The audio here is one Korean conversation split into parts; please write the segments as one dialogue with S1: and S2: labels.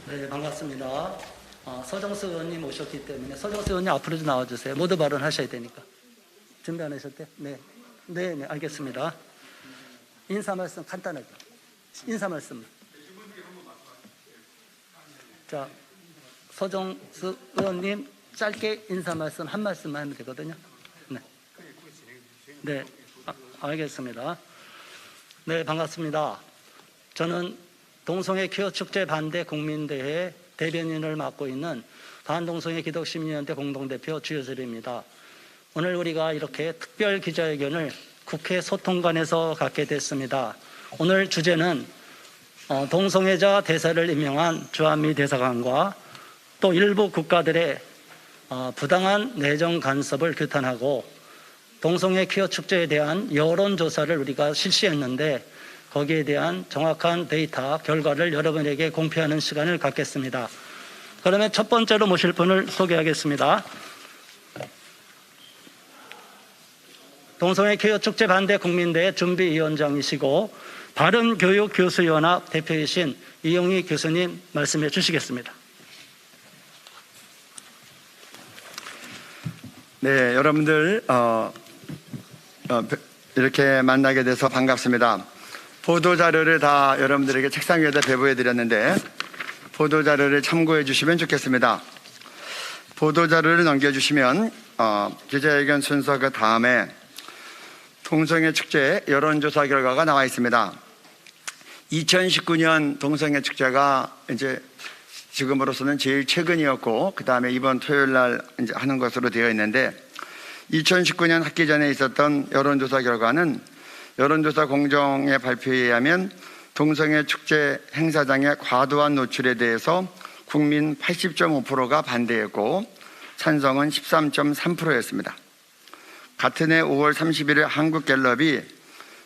S1: 네, 반갑습니다. 서정수 의원님 오셨기 때문에 서정수 의원님 앞으로 좀 나와주세요. 모두 발언하셔야 되니까. 준비 안 하셨대요? 네. 네, 알겠습니다. 인사 말씀 간단하게. 인사 말씀. 자, 서정수 의원님 짧게 인사 말씀 한 말씀만 하면 되거든요. 네. 네, 알겠습니다. 네, 반갑습니다. 저는 동성애 퀴어 축제 반대 국민대회 대변인을 맡고 있는 반동성애 기독시민연대 공동대표 주효슬입니다. 오늘 우리가 이렇게 특별 기자회견을 국회 소통관에서 갖게 됐습니다. 오늘 주제는 동성애자 대사를 임명한 주한미 대사관과 또 일부 국가들의 부당한 내정 간섭을 규탄하고 동성애 퀴어 축제에 대한 여론조사를 우리가 실시했는데 거기에 대한 정확한 데이터 결과를 여러분에게 공표하는 시간을 갖겠습니다. 그러면 첫 번째로 모실 분을 소개하겠습니다. 동성애 퀴어 축제 반대 국민대회 준비위원장이시고 바른교육교수연합 대표이신 이용희 교수님 말씀해 주시겠습니다.
S2: 네, 여러분들 이렇게 만나게 돼서 반갑습니다. 보도자료를 다 여러분들에게 책상 위에다 배부해 드렸는데 보도자료를 참고해 주시면 좋겠습니다. 보도자료를 넘겨주시면 기자회견 순서 그 다음에 동성애 축제 여론조사 결과가 나와 있습니다. 2019년 동성애 축제가 이제 지금으로서는 제일 최근이었고 그 다음에 이번 토요일 날 이제 하는 것으로 되어 있는데 2019년 학기 전에 있었던 여론조사 결과는 여론조사 공정의 발표에 의하면 동성애 축제 행사장의 과도한 노출에 대해서 국민 80.5%가 반대했고 찬성은 13.3%였습니다. 같은 해 5월 31일 한국갤럽이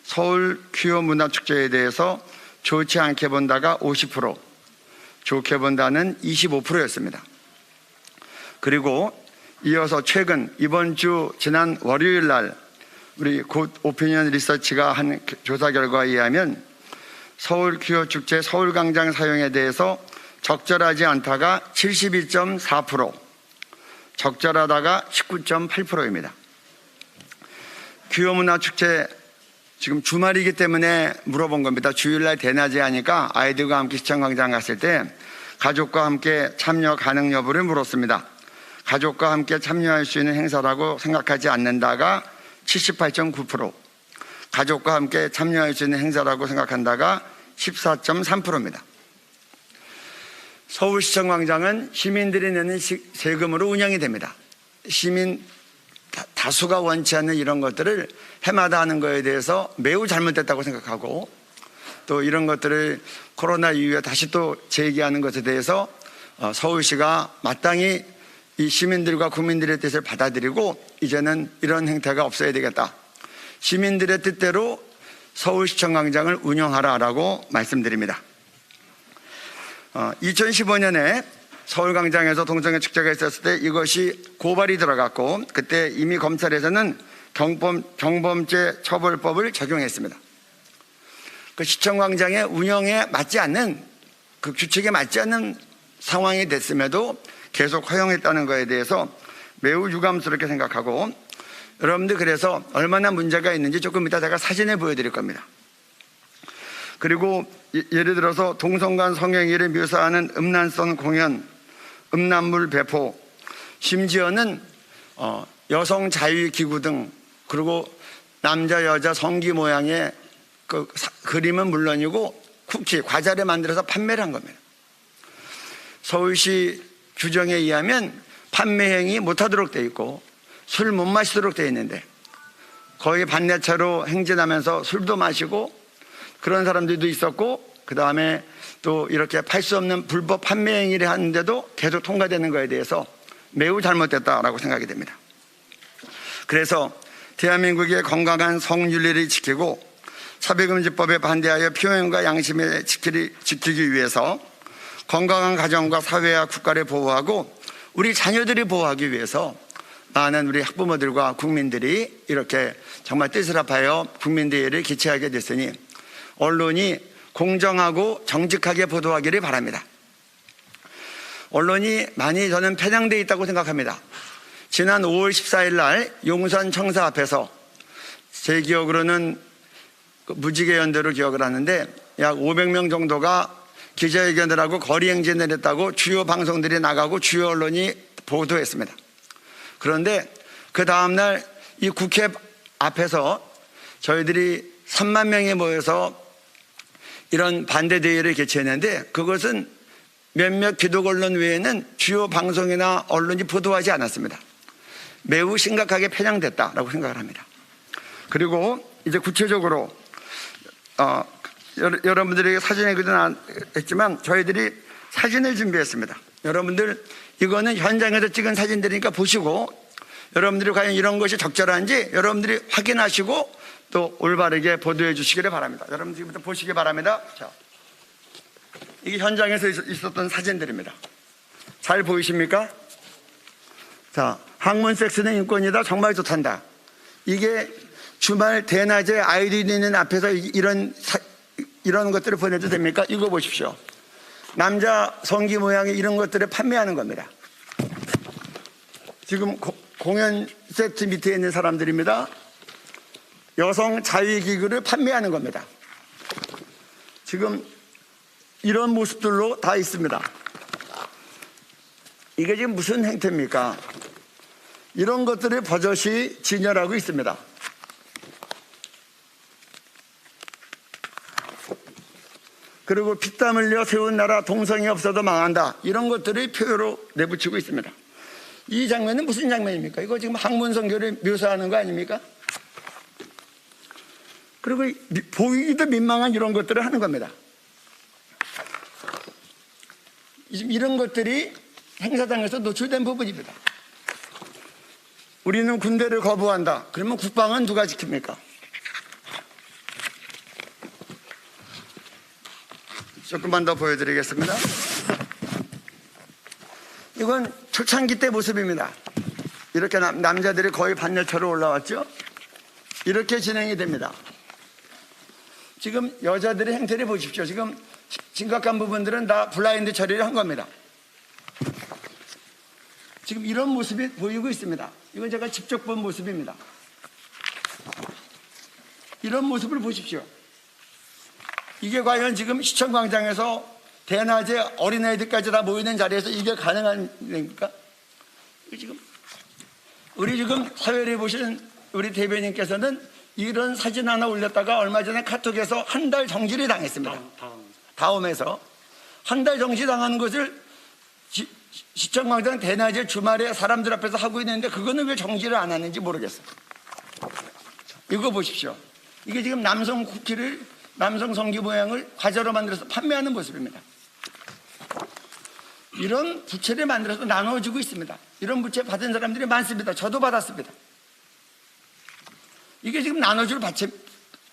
S2: 서울 퀴어 문화축제에 대해서 좋지 않게 본다가 50%, 좋게 본다는 25%였습니다. 그리고 이어서 최근 이번 주 지난 월요일 날 우리 굿 오피니언 리서치가 한 조사 결과에 의하면 서울 퀴어 축제 서울광장 사용에 대해서 적절하지 않다가 72.4%, 적절하다가 19.8%입니다. 퀴어 문화 축제 지금 주말이기 때문에 물어본 겁니다. 주일날 대낮에 하니까 아이들과 함께 시청광장 갔을 때 가족과 함께 참여 가능 여부를 물었습니다. 가족과 함께 참여할 수 있는 행사라고 생각하지 않는다가 78.9%, 가족과 함께 참여할 수 있는 행사라고 생각한다가 14.3%입니다. 서울시청광장은 시민들이 내는 세금으로 운영이 됩니다. 시민 다수가 원치 않는 이런 것들을 해마다 하는 것에 대해서 매우 잘못됐다고 생각하고 또 이런 것들을 코로나 이후에 다시 또 재개하는 것에 대해서 서울시가 마땅히 이 시민들과 국민들의 뜻을 받아들이고 이제는 이런 행태가 없어야 되겠다. 시민들의 뜻대로 서울시청광장을 운영하라라고 말씀드립니다. 2015년에 서울광장에서 동성애 축제가 있었을 때 이것이 고발이 들어갔고 그때 이미 검찰에서는 경범죄 처벌법을 적용했습니다. 그 시청광장의 운영에 맞지 않는 그 규칙에 맞지 않는 상황이 됐음에도 계속 허용했다는 것에 대해서 매우 유감스럽게 생각하고 여러분들 그래서 얼마나 문제가 있는지 조금 이따 제가 사진을 보여드릴 겁니다. 그리고 예를 들어서 동성간 성행위를 묘사하는 음란성 공연, 음란물 배포, 심지어는 여성 자유기구 등 그리고 남자 여자 성기 모양의 그 그림은 물론이고 쿠키, 과자를 만들어서 판매를 한 겁니다. 서울시 규정에 의하면 판매 행위 못하도록 돼 있고 술 못 마시도록 돼 있는데 거의 반내차로 행진하면서 술도 마시고 그런 사람들도 있었고 그 다음에 또 이렇게 팔 수 없는 불법 판매 행위를 하는데도 계속 통과되는 것에 대해서 매우 잘못됐다라고 생각이 됩니다. 그래서 대한민국의 건강한 성윤리를 지키고 차별금지법에 반대하여 표현과 양심을 지키기 위해서 건강한 가정과 사회와 국가를 보호하고 우리 자녀들을 보호하기 위해서 많은 우리 학부모들과 국민들이 이렇게 정말 뜻을 합하여 국민대회를 개최하게 됐으니 언론이 공정하고 정직하게 보도하기를 바랍니다. 언론이 많이 저는 편향되어 있다고 생각합니다. 지난 5월 14일 날 용산 청사 앞에서 제 기억으로는 무지개 연대로 기억을 하는데 약 500명 정도가 기자회견을 하고 거리 행진을 했다고 주요 방송들이 나가고 주요 언론이 보도했습니다. 그런데 그 다음날 이 국회 앞에서 저희들이 3만 명이 모여서 이런 반대대회를 개최했는데 그것은 몇몇 기독 언론 외에는 주요 방송이나 언론이 보도하지 않았습니다. 매우 심각하게 편향됐다라고 생각을 합니다. 그리고 이제 구체적으로 여러분들에게 사진에 그려놨지만 저희들이 사진을 준비했습니다. 여러분들 이거는 현장에서 찍은 사진들이니까 보시고 여러분들이 과연 이런 것이 적절한지 여러분들이 확인하시고 또 올바르게 보도해 주시기를 바랍니다. 여러분 지금부터 보시기 바랍니다. 자, 이게 현장에서 있었던 사진들입니다. 잘 보이십니까? 자, 학문 섹스는 인권이다. 정말 좋단다. 이게 주말 대낮에 아이들이 있는 앞에서 이런 것들을 보내도 됩니까? 이거 보십시오. 남자 성기 모양의 이런 것들을 판매하는 겁니다. 지금 공연 세트 밑에 있는 사람들입니다. 여성 자위기구를 판매하는 겁니다. 지금 이런 모습들로 다 있습니다. 이게 지금 무슨 행태입니까? 이런 것들을 버젓이 진열하고 있습니다. 그리고 피땀 흘려 세운 나라 동성이 없어도 망한다. 이런 것들을 표로 내붙이고 있습니다. 이 장면은 무슨 장면입니까? 이거 지금 학문성교를 묘사하는 거 아닙니까? 그리고 보이기도 민망한 이런 것들을 하는 겁니다. 이런 것들이 행사장에서 노출된 부분입니다. 우리는 군대를 거부한다. 그러면 국방은 누가 지킵니까? 조금만 더 보여드리겠습니다. 이건 초창기 때 모습입니다. 이렇게 남자들이 거의 반열차로 올라왔죠. 이렇게 진행이 됩니다. 지금 여자들의 행태를 보십시오. 지금 심각한 부분들은 다 블라인드 처리를 한 겁니다. 지금 이런 모습이 보이고 있습니다. 이건 제가 직접 본 모습입니다. 이런 모습을 보십시오. 이게 과연 지금 시청광장에서 대낮에 어린아이들까지 다 모이는 자리에서 이게 가능한 일입니까? 우리 지금 사회를 보시는 우리 대변인께서는 이런 사진 하나 올렸다가 얼마 전에 카톡에서 한 달 정지를 당했습니다. 다음에서 한 달 정지 당하는 것을 시청광장 대낮에 주말에 사람들 앞에서 하고 있는데 그거는 왜 정지를 안 하는지 모르겠어요. 이거 보십시오. 이게 지금 남성 쿠키를 남성 성기 모양을 과자로 만들어서 판매하는 모습입니다. 이런 부채를 만들어서 나눠주고 있습니다. 이런 부채 받은 사람들이 많습니다. 저도 받았습니다. 이게 지금 나눠줄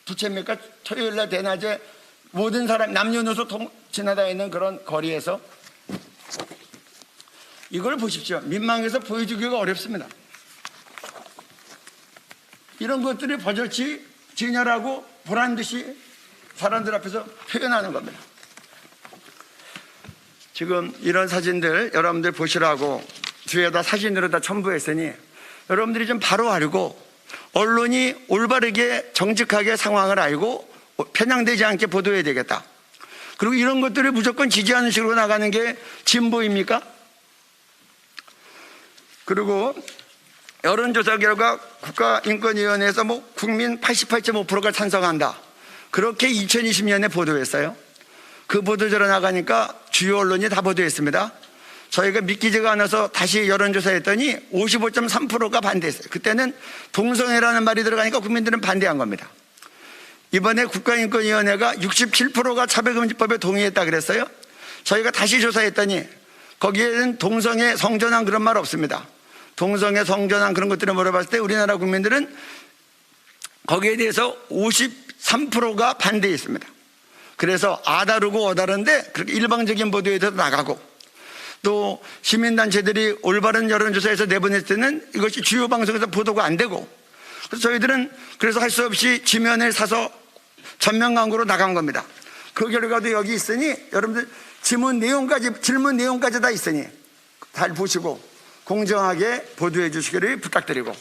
S2: 부채입니까? 토요일날 대낮에 모든 사람 남녀노소 지나다니는 그런 거리에서 이걸 보십시오. 민망해서 보여주기가 어렵습니다. 이런 것들이 버젓이 진열하고 보란듯이 사람들 앞에서 표현하는 겁니다. 지금 이런 사진들 여러분들 보시라고 뒤에다 사진으로 다 첨부했으니 여러분들이 좀 바로 알고 언론이 올바르게 정직하게 상황을 알고 편향되지 않게 보도해야 되겠다. 그리고 이런 것들을 무조건 지지하는 식으로 나가는 게 진보입니까? 그리고 여론조사 결과 국가인권위원회에서 국민 88.5%가 찬성한다. 그렇게 2020년에 보도했어요. 그 보도자료 나가니까 주요 언론이 다 보도했습니다. 저희가 믿기지가 않아서 다시 여론조사했더니 55.3%가 반대했어요. 그때는 동성애라는 말이 들어가니까 국민들은 반대한 겁니다. 이번에 국가인권위원회가 67%가 차별금지법에 동의했다 그랬어요. 저희가 다시 조사했더니 거기에는 동성애, 성전환 그런 말 없습니다. 동성애, 성전환 그런 것들을 물어봤을 때 우리나라 국민들은 거기에 대해서 53%가 반대했습니다. 그래서 아다르고 어다른데 그렇게 일방적인 보도에 대해서 나가고 또 시민단체들이 올바른 여론조사에서 내보냈을 때는 이것이 주요 방송에서 보도가 안 되고 그래서 저희들은 그래서 할 수 없이 지면을 사서 전면 광고로 나간 겁니다. 그 결과도 여기 있으니 여러분들 질문 내용까지 다 있으니 잘 보시고 공정하게 보도해 주시기를 부탁드리고,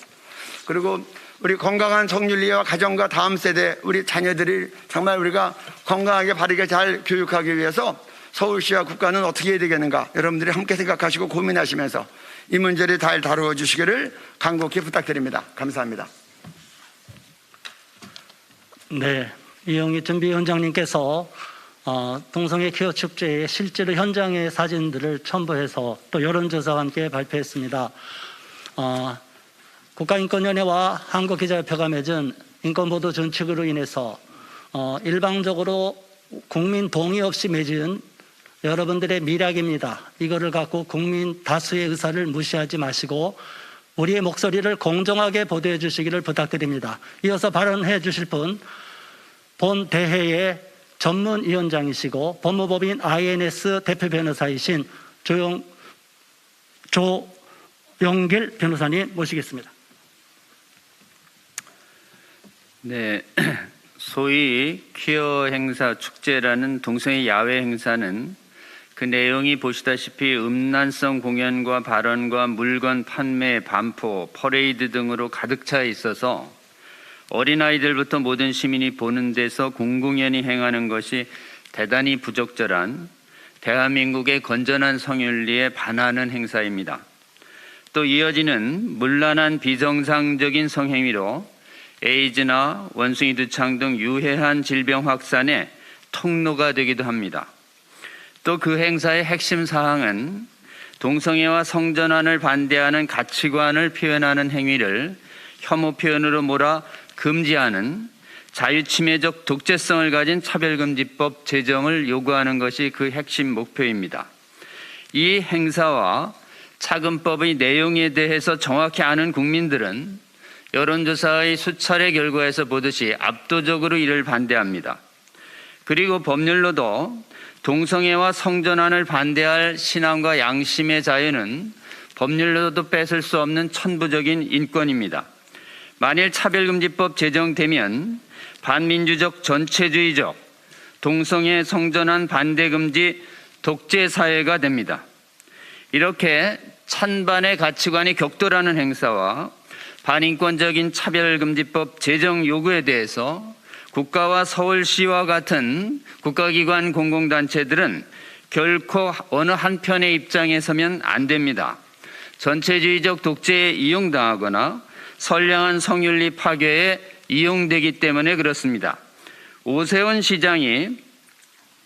S2: 그리고 우리 건강한 성윤리와 가정과 다음 세대 우리 자녀들을 정말 우리가 건강하게 바르게 잘 교육하기 위해서 서울시와 국가는 어떻게 해야 되겠는가, 여러분들이 함께 생각하시고 고민하시면서 이 문제를 잘 다루어 주시기를 간곡히 부탁드립니다. 감사합니다.
S1: 네, 이영희 준비위원장님께서 동성애 퀴어 축제의 실제로 현장의 사진들을 첨부해서 또 여론조사와 함께 발표했습니다. 국가인권위원회와 한국기자협회가 맺은 인권보도 준칙으로 인해서 일방적으로 국민 동의 없이 맺은 여러분들의 미락입니다. 이거를 갖고 국민 다수의 의사를 무시하지 마시고 우리의 목소리를 공정하게 보도해 주시기를 부탁드립니다. 이어서 발언해 주실 분, 본 대회의 전문위원장이시고 법무법인 INS 대표 변호사이신 조용길 변호사님 모시겠습니다.
S3: 네, 소위 퀴어 행사 축제라는 동성애 야외 행사는 그 내용이 보시다시피 음란성 공연과 발언과 물건 판매, 반포, 퍼레이드 등으로 가득 차 있어서 어린아이들부터 모든 시민이 보는 데서 공공연히 행하는 것이 대단히 부적절한 대한민국의 건전한 성윤리에 반하는 행사입니다. 또 이어지는 문란한 비정상적인 성행위로 에이즈나 원숭이 두창 등 유해한 질병 확산의 통로가 되기도 합니다. 또 그 행사의 핵심 사항은 동성애와 성전환을 반대하는 가치관을 표현하는 행위를 혐오 표현으로 몰아 금지하는 자유침해적 독재성을 가진 차별금지법 제정을 요구하는 것이 그 핵심 목표입니다. 이 행사와 차금법의 내용에 대해서 정확히 아는 국민들은 여론조사의 수차례 결과에서 보듯이 압도적으로 이를 반대합니다. 그리고 법률로도 동성애와 성전환을 반대할 신앙과 양심의 자유는 법률로도 뺏을 수 없는 천부적인 인권입니다. 만일 차별금지법 제정되면 반민주적 전체주의적 동성애 성전환 반대금지 독재사회가 됩니다. 이렇게 찬반의 가치관이 격돌하는 행사와 반인권적인 차별금지법 제정 요구에 대해서 국가와 서울시와 같은 국가기관 공공단체들은 결코 어느 한편의 입장에 서면 안 됩니다. 전체주의적 독재에 이용당하거나 선량한 성윤리 파괴에 이용되기 때문에 그렇습니다. 오세훈 시장이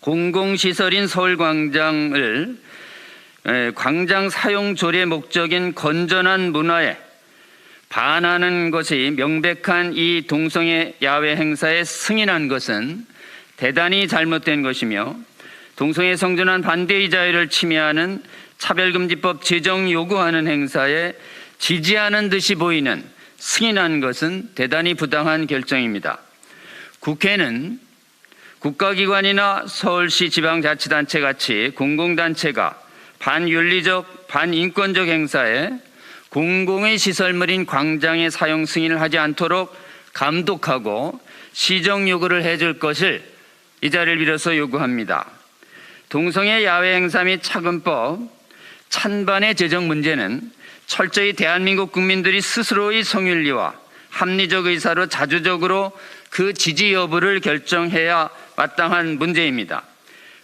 S3: 공공시설인 서울광장을 광장 사용 조례 목적인 건전한 문화에 반하는 것이 명백한 이 동성애 야외 행사에 승인한 것은 대단히 잘못된 것이며 동성애 성전환 반대의 자유를 침해하는 차별금지법 제정 요구하는 행사에 지지하는 듯이 보이는 승인한 것은 대단히 부당한 결정입니다. 국회는 국가기관이나 서울시 지방자치단체 같이 공공단체가 반윤리적, 반인권적 행사에 공공의 시설물인 광장의 사용 승인을 하지 않도록 감독하고 시정 요구를 해줄 것을 이 자리를 빌어서 요구합니다. 동성애 야외 행사 및 차금법 찬반의 제정 문제는 철저히 대한민국 국민들이 스스로의 성윤리와 합리적 의사로 자주적으로 그 지지 여부를 결정해야 마땅한 문제입니다.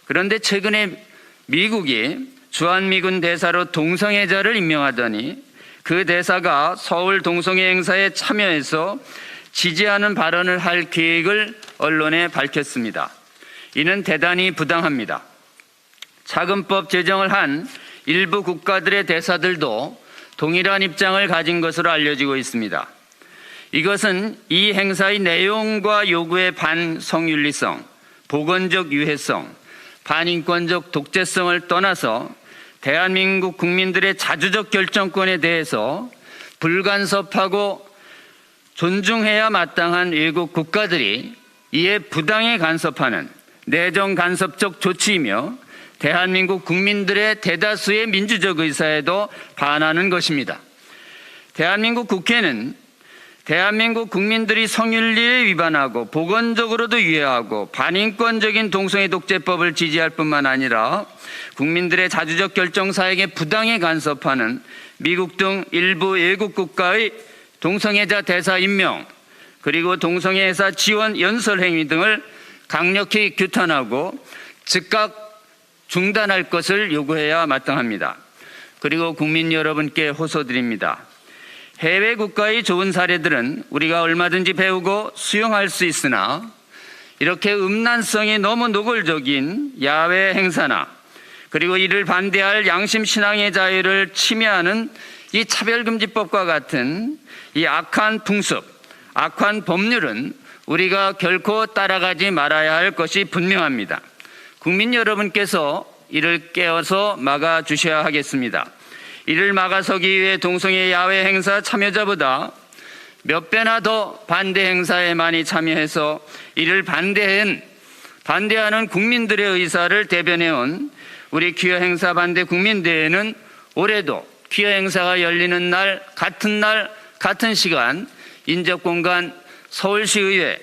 S3: 그런데 최근에 미국이 주한미군 대사로 동성애자를 임명하더니 그 대사가 서울 동성애 행사에 참여해서 지지하는 발언을 할 계획을 언론에 밝혔습니다. 이는 대단히 부당합니다. 차금법 제정을 한 일부 국가들의 대사들도 동일한 입장을 가진 것으로 알려지고 있습니다. 이것은 이 행사의 내용과 요구의 반성윤리성, 보건적 유해성, 반인권적 독재성을 떠나서 대한민국 국민들의 자주적 결정권에 대해서 불간섭하고 존중해야 마땅한 외국 국가들이 이에 부당히 간섭하는 내정 간섭적 조치이며 대한민국 국민들의 대다수의 민주적 의사에도 반하는 것입니다. 대한민국 국회는 대한민국 국민들이 성윤리에 위반하고 보건적으로도 위해하고 반인권적인 동성애 독재법을 지지할 뿐만 아니라 국민들의 자주적 결정 사역에 부당히 간섭하는 미국 등 일부 외국 국가의 동성애자 대사 임명, 그리고 동성애 회사 지원 연설 행위 등을 강력히 규탄하고 즉각 중단할 것을 요구해야 마땅합니다. 그리고 국민 여러분께 호소드립니다. 해외 국가의 좋은 사례들은 우리가 얼마든지 배우고 수용할 수 있으나 이렇게 음란성이 너무 노골적인 야외 행사나 그리고 이를 반대할 양심 신앙의 자유를 침해하는 이 차별금지법과 같은 이 악한 풍습, 악한 법률은 우리가 결코 따라가지 말아야 할 것이 분명합니다. 국민 여러분께서 이를 깨어서 막아주셔야 하겠습니다. 이를 막아서기 위해 동성애 야외 행사 참여자보다 몇 배나 더 반대 행사에 많이 참여해서 이를 반대하는 국민들의 의사를 대변해온 우리 퀴어 행사 반대 국민대회는 올해도 퀴어 행사가 열리는 날, 같은 시간 인접공간 서울시의회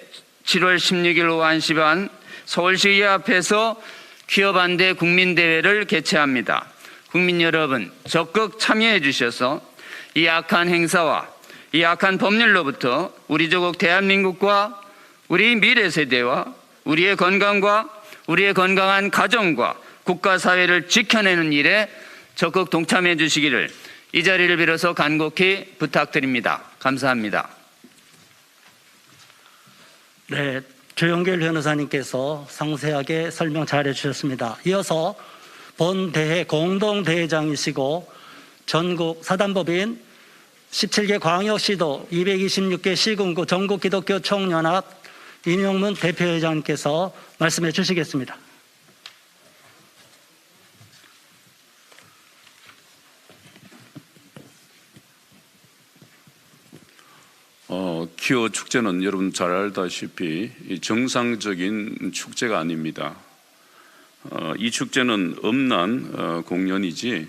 S3: 7월 16일 오후 1시 반 서울시의회 앞에서 퀴어 반대 국민대회를 개최합니다. 국민 여러분 적극 참여해 주셔서 이 악한 행사와 이 악한 법률로부터 우리 조국 대한민국과 우리 미래 세대와 우리의 건강과 우리의 건강한 가정과 국가 사회를 지켜내는 일에 적극 동참해 주시기를 이 자리를 빌어서 간곡히 부탁드립니다. 감사합니다.
S1: 네, 조영길 변호사님께서 상세하게 설명 잘해 주셨습니다. 이어서 본 대회 공동대회장이시고 전국 사단법인 17개 광역시도 226개 시군구 전국기독교총연합 임용문 대표회장님께서 말씀해 주시겠습니다.
S4: 퀴어 축제는 여러분 잘 알다시피 정상적인 축제가 아닙니다. 이 축제는 음란 공연이지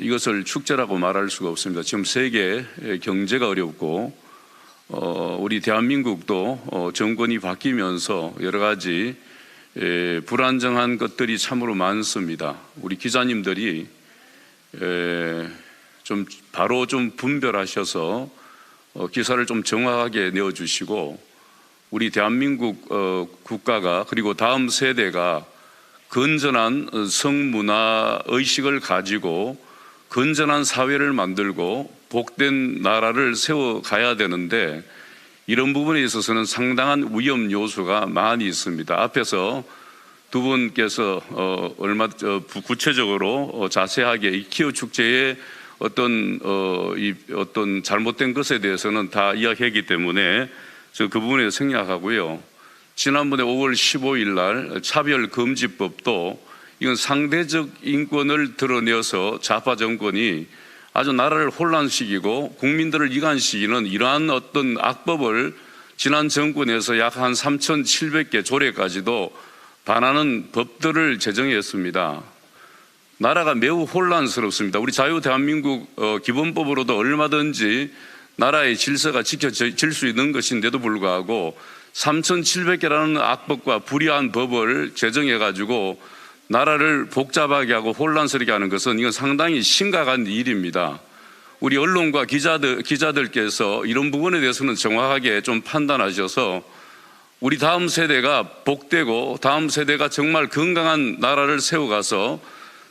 S4: 이것을 축제라고 말할 수가 없습니다. 지금 세계 경제가 어렵고 우리 대한민국도 정권이 바뀌면서 여러 가지 불안정한 것들이 참으로 많습니다. 우리 기자님들이 좀 바로 좀 분별하셔서 기사를 좀 정확하게 내어주시고 우리 대한민국 국가가 그리고 다음 세대가 건전한 성문화 의식을 가지고 건전한 사회를 만들고 복된 나라를 세워가야 되는데 이런 부분에 있어서는 상당한 위험 요소가 많이 있습니다. 앞에서 두 분께서 구체적으로 자세하게 이 퀴어 축제의 어떤 잘못된 것에 대해서는 다 이야기했기 때문에 저 그 부분에 생략하고요. 지난번에 5월 15일 날 차별금지법도 이건 상대적 인권을 드러내어서 좌파 정권이 아주 나라를 혼란시키고 국민들을 이간시키는 이러한 어떤 악법을 지난 정권에서 약 한 3,700개 조례까지도 반하는 법들을 제정했습니다. 나라가 매우 혼란스럽습니다. 우리 자유 대한민국 기본법으로도 얼마든지 나라의 질서가 지켜질 수 있는 것인데도 불구하고 3,700개라는 악법과 불이한 법을 제정해가지고 나라를 복잡하게 하고 혼란스럽게 하는 것은 이건 상당히 심각한 일입니다. 우리 언론과 기자들께서 이런 부분에 대해서는 정확하게 좀 판단하셔서 우리 다음 세대가 복되고 다음 세대가 정말 건강한 나라를 세워가서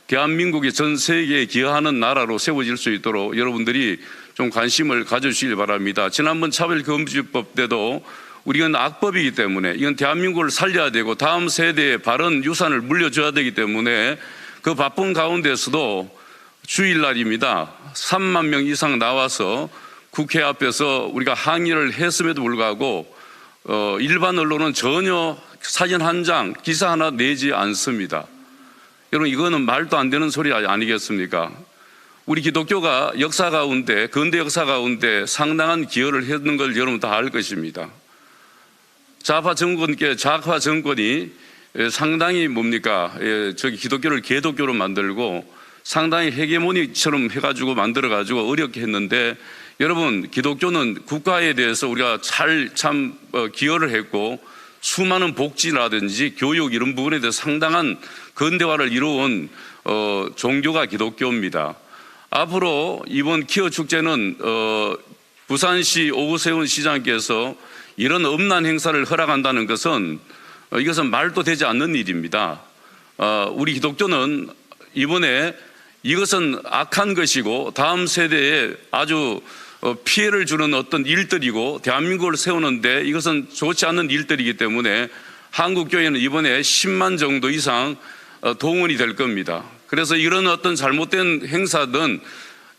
S4: 대한민국이 전 세계에 기여하는 나라로 세워질 수 있도록 여러분들이 좀 관심을 가져주시길 바랍니다. 지난번 차별금지법 때도 우리는 악법이기 때문에 이건 대한민국을 살려야 되고 다음 세대에 바른 유산을 물려줘야 되기 때문에 그 바쁜 가운데서도 주일날입니다. 3만 명 이상 나와서 국회 앞에서 우리가 항의를 했음에도 불구하고 일반 언론은 전혀 사진 한 장, 기사 하나 내지 않습니다. 여러분 이거는 말도 안 되는 소리 아니겠습니까? 우리 기독교가 역사 가운데 근대 역사 가운데 상당한 기여를 했는 걸 여러분 다 알 것입니다. 좌파 정권이 상당히 저기 기독교를 개독교로 만들고 상당히 헤게모니처럼 해가지고 만들어가지고 어렵게 했는데 여러분, 기독교는 국가에 대해서 우리가 잘 기여를 했고 수많은 복지라든지 교육 이런 부분에 대해서 상당한 근대화를 이루어온 종교가 기독교입니다. 앞으로 이번 기어 축제는 부산시 오구세훈 시장께서 이런 엄난 행사를 허락한다는 것은 이것은 말도 되지 않는 일입니다. 우리 기독교는 이번에 이것은 악한 것이고 다음 세대에 아주 피해를 주는 어떤 일들이고 대한민국을 세우는데 이것은 좋지 않은 일들이기 때문에 한국교회는 이번에 10만 정도 이상 동원이 될 겁니다. 그래서 이런 어떤 잘못된 행사든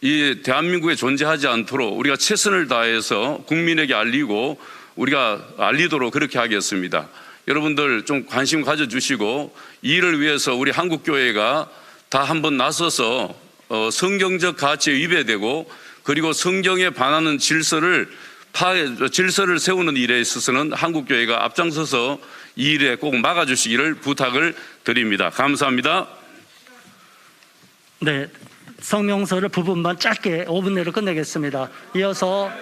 S4: 이 대한민국에 존재하지 않도록 우리가 최선을 다해서 국민에게 알리고 우리가 알리도록 그렇게 하겠습니다. 여러분들 좀 관심 가져주시고 이 일을 위해서 우리 한국교회가 다 한번 나서서 성경적 가치에 위배되고 그리고 성경에 반하는 질서를 세우는 일에 있어서는 한국교회가 앞장서서 이 일에 꼭 막아주시기를 부탁을 드립니다. 감사합니다.
S1: 네, 성명서를 부분만 짧게 5분 내로 끝내겠습니다. 이어서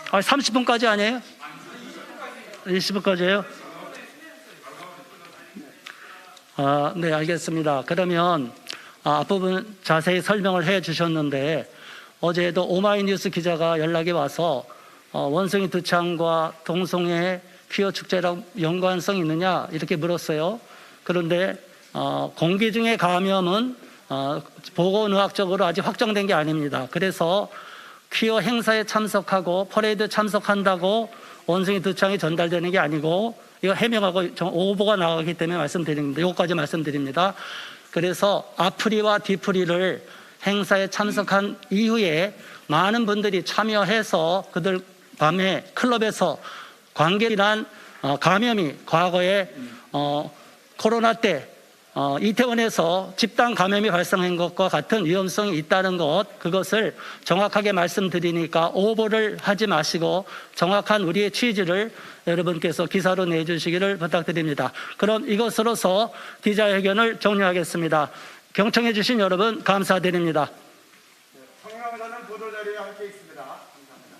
S1: 30분까지 아니에요? 20분까지예요? 네, 알겠습니다. 그러면 앞부분 자세히 설명을 해 주셨는데 어제도 오마이뉴스 기자가 연락이 와서 원숭이 두창과 동성애 퀴어 축제랑 연관성이 있느냐 이렇게 물었어요. 그런데 공기 중의 감염은 보건의학적으로 아직 확정된 게 아닙니다. 그래서 퀴어 행사에 참석하고 퍼레이드 참석한다고 원숭이 두창이 전달되는 게 아니고 이거 해명하고 오보가 나가기 때문에 말씀드립니다. 이것까지 말씀드립니다. 그래서 앞프리와 뒤프리를 행사에 참석한 이후에 많은 분들이 참여해서 그들 밤에 클럽에서 관계란 감염이 과거에 코로나 때 이태원에서 집단 감염이 발생한 것과 같은 위험성이 있다는 것, 그것을 정확하게 말씀드리니까 오보를 하지 마시고 정확한 우리의 취지를 여러분께서 기사로 내주시기를 부탁드립니다. 그럼 이것으로서 기자회견을 종료하겠습니다. 경청해 주신 여러분 감사드립니다.
S2: 성명서는 보도자료에 함께 있습니다. 감사합니다.